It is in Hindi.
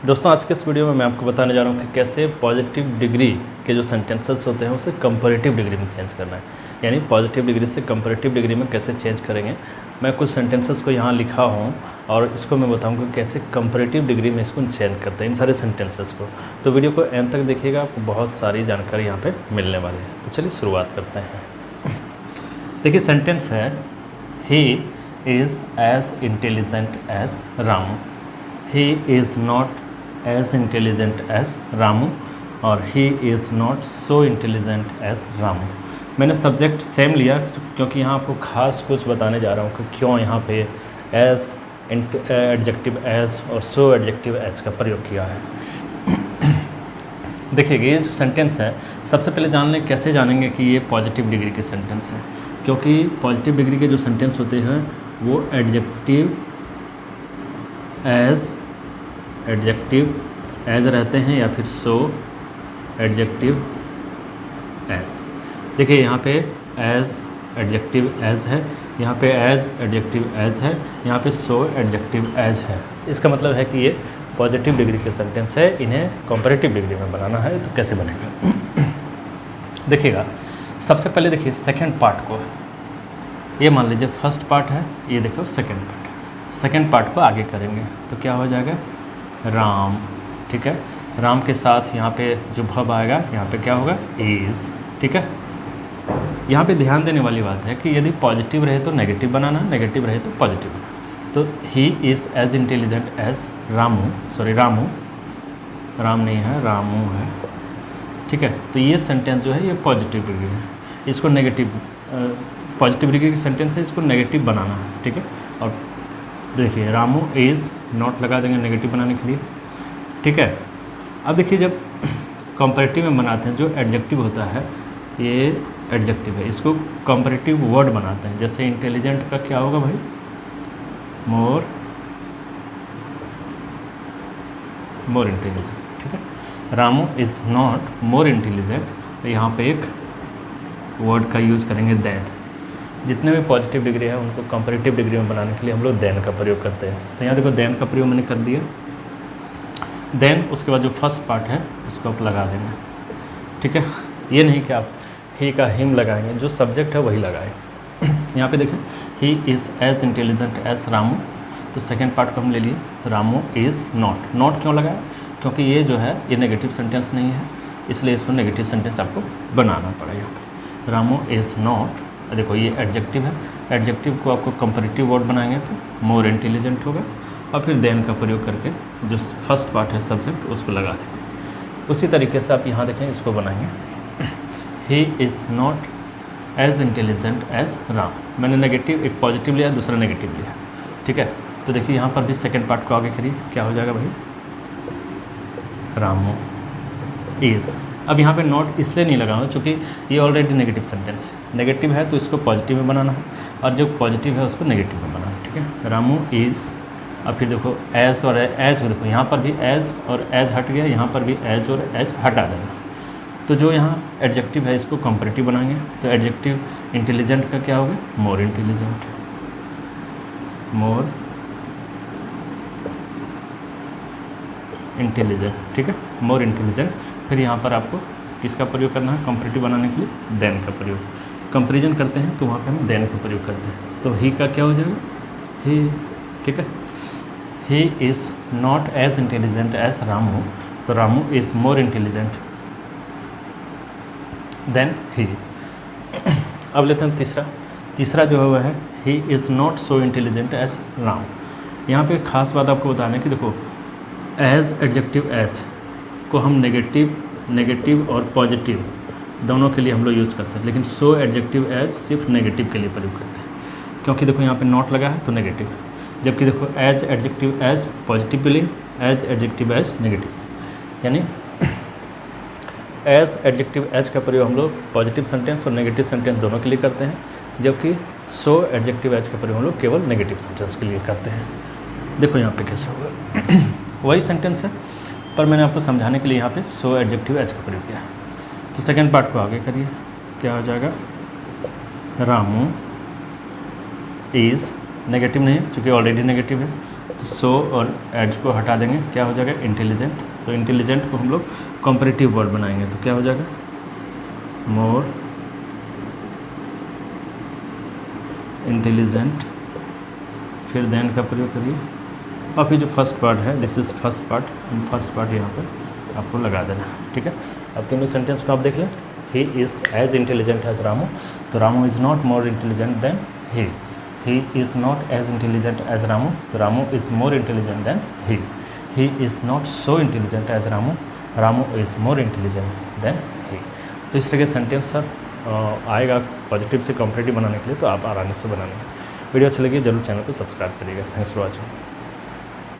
दोस्तों आज के इस वीडियो में मैं आपको बताने जा रहा हूँ कि कैसे पॉजिटिव डिग्री के जो सेंटेंसेस होते हैं उसे कंपैरेटिव डिग्री में चेंज करना है। यानी पॉजिटिव डिग्री से कंपैरेटिव डिग्री में कैसे चेंज करेंगे। मैं कुछ सेंटेंसेस को यहाँ लिखा हूँ और इसको मैं बताऊँगा कैसे कंपैरेटिव डिग्री में इसको चेंज करते हैं इन सारे सेंटेंसेस को। तो वीडियो को एंड तक देखिएगा, आपको बहुत सारी जानकारी यहाँ पर मिलने वाली है। तो चलिए शुरुआत करते हैं। देखिए सेंटेंस है, he is as intelligent as Ramu. He is not as intelligent as Ramu और he is not so intelligent as Ramu. मैंने सब्जेक्ट सेम लिया क्योंकि यहाँ आपको खास कुछ बताने जा रहा हूँ कि क्यों यहाँ पे एज एडजेक्टिव एज और सो एडजेक्टिव एज का प्रयोग किया है। देखिए ये जो सेंटेंस है, सबसे पहले जान लें कैसे जानेंगे कि ये पॉजिटिव डिग्री के सेंटेंस है। क्योंकि पॉजिटिव डिग्री के जो सेंटेंस होते हैं वो एडजेक्टिव एज रहते हैं या फिर सो एडजेक्टिव एज। देखिए यहाँ पे एज एडजेक्टिव एज है, यहाँ पे एज एडजेक्टिव एज है, यहाँ पे सो एडजेक्टिव एज है। इसका मतलब है कि ये पॉजिटिव डिग्री के सेंटेंस है, इन्हें कंपैरेटिव डिग्री में बनाना है। तो कैसे बनेगा देखिएगा। सबसे पहले देखिए सेकेंड पार्ट को, ये मान लीजिए फर्स्ट पार्ट है, ये देखो सेकेंड पार्ट। तो सेकेंड पार्ट को आगे करेंगे तो क्या हो जाएगा, राम। ठीक है, राम के साथ यहाँ पे जो भव आएगा यहाँ पे क्या होगा, इज़। ठीक है, यहाँ पे ध्यान देने वाली बात है कि यदि पॉजिटिव रहे तो नेगेटिव बनाना, नेगेटिव रहे तो पॉजिटिव बनाना। तो he is as intelligent as Ramu, sorry Ramu, Ram नहीं है रामू है। ठीक है, तो ये सेंटेंस जो है ये पॉजिटिव डिग्री है, इसको नेगेटिव पॉजिटिव डिग्री की सेंटेंस है, इसको नेगेटिव बनाना है। ठीक है, और देखिए रामू इज़ नॉट लगा देंगे नेगेटिव बनाने के लिए। ठीक है, अब देखिए जब कंपैरेटिव में बनाते हैं जो एडजेक्टिव होता है ये एडजेक्टिव है, इसको कंपैरेटिव वर्ड बनाते हैं। जैसे इंटेलिजेंट का क्या होगा भाई, मोर इंटेलिजेंट। ठीक है, Ramu is not more intelligent, तो यहाँ पे एक वर्ड का यूज़ करेंगे देन। जितने भी पॉजिटिव डिग्री है उनको कंपैरेटिव डिग्री में बनाने के लिए हम लोग देन का प्रयोग करते हैं। तो यहाँ देखो देन का प्रयोग मैंने कर दिया। देन उसके बाद जो फर्स्ट पार्ट है उसको आप लगा देंगे। ठीक है, ये नहीं कि आप ही का हिम लगाएंगे, जो सब्जेक्ट है वही लगाए। यहाँ पे देखें, he is as intelligent as Ramu, तो सेकेंड पार्ट को हम ले लिए, रामू इज़ नॉट। नॉट क्यों लगाया, क्योंकि ये जो है ये नेगेटिव सेंटेंस नहीं है, इसलिए इसको नेगेटिव सेंटेंस आपको बनाना पड़ा। यहाँ पे रामू इज़ नॉट, देखो ये एडजेक्टिव है, एडजेक्टिव को आपको कंपैरेटिव वर्ड बनाएंगे तो मोर इंटेलिजेंट होगा, और फिर देन का प्रयोग करके जो फर्स्ट पार्ट है सब्जेक्ट उसको लगा देंगे। उसी तरीके से आप यहाँ देखें, इसको बनाएंगे, he is not as intelligent as Ram. मैंने नेगेटिव एक पॉजिटिव लिया, दूसरा नेगेटिव लिया। ठीक है, तो देखिए यहाँ पर भी सेकेंड पार्ट को आगे करिए, क्या हो जाएगा भाई, रामू इज़। अब यहाँ पे नॉट इसलिए नहीं लगाऊंगा क्योंकि ये ऑलरेडी नेगेटिव सेंटेंस है। नेगेटिव है तो इसको पॉजिटिव में बनाना है, और जो पॉजिटिव है उसको नेगेटिव में बनाना है। ठीक है, रामू इज़। अब फिर देखो एज और एज, देखो यहाँ पर भी एज और एज हट गया, यहाँ पर भी एज और एज हटा देना। तो जो यहाँ एडजेक्टिव है इसको कंपैरेटिव बनाएंगे, तो एडजेक्टिव इंटेलिजेंट का क्या होगा, मोर इंटेलिजेंट, मोर इंटेलिजेंट। ठीक है, मोर इंटेलिजेंट। फिर यहाँ पर आपको किसका प्रयोग करना है, कंपैरेटिव बनाने के लिए देन का प्रयोग। कंपैरिजन करते हैं तो वहाँ पे हम देन का प्रयोग करते हैं। तो ही का क्या हो जाएगा, ही। ठीक है, he is not as intelligent as Ramu, तो Ramu is more intelligent than he. अब लेते हैं तीसरा जो है वह है, he is not so intelligent as Ram. यहाँ पे खास बात आपको बताना है कि देखो एज एडजेक्टिव एज को हम नेगेटिव और पॉजिटिव दोनों के लिए हम लोग यूज़ करते हैं, लेकिन सो एडजेक्टिव एज सिर्फ नेगेटिव के लिए प्रयोग करते हैं। क्योंकि देखो यहाँ पे नॉट लगा है तो नेगेटिव, जबकि देखो एज एडजेक्टिव एज पॉजिटिव के लिए, एज एडजेक्टिव एज नेगेटिव। यानी एज एडजेक्टिव एज का प्रयोग हम लोग पॉजिटिव सेंटेंस और नेगेटिव सेंटेंस दोनों के लिए करते हैं, जबकि सो एडजेक्टिव एज का प्रयोग हम लोग केवल नेगेटिव सेंटेंस के लिए करते हैं। देखो यहाँ पे कैसे होगा, वही सेंटेंस है पर मैंने आपको समझाने के लिए यहाँ पे सो एडजेक्टिव एज का प्रयोग किया। तो सेकेंड पार्ट को आगे करिए, क्या हो जाएगा, रामू इज़, नेगेटिव नहीं है चूँकि ऑलरेडी नेगेटिव है, तो सो और एज को हटा देंगे, क्या हो जाएगा इंटेलिजेंट। तो इंटेलिजेंट को हम लोग कंपैरेटिव वर्ड बनाएंगे, तो क्या हो जाएगा मोर इंटेलिजेंट, फिर देन का प्रयोग करिए। और फिर जो फर्स्ट पार्ट है, दिस इज़ फर्स्ट पार्ट यहाँ पर आपको लगा देना, ठीक है। अब तीनों सेंटेंस को आप देख लें। He is as intelligent as Ramu, तो Ramu is not more intelligent than he. He is not as intelligent as Ramu, तो Ramu is more intelligent than he. He is not so intelligent as Ramu, Ramu is more intelligent than he. तो इस तरह के सेंटेंस सर आएगा पॉजिटिव से कॉम्परेटिव बनाने के लिए, तो आप आराम से बनाने। वीडियो अच्छी लगी जरूर चैनल को सब्सक्राइब करिएगा। Thanks for watching.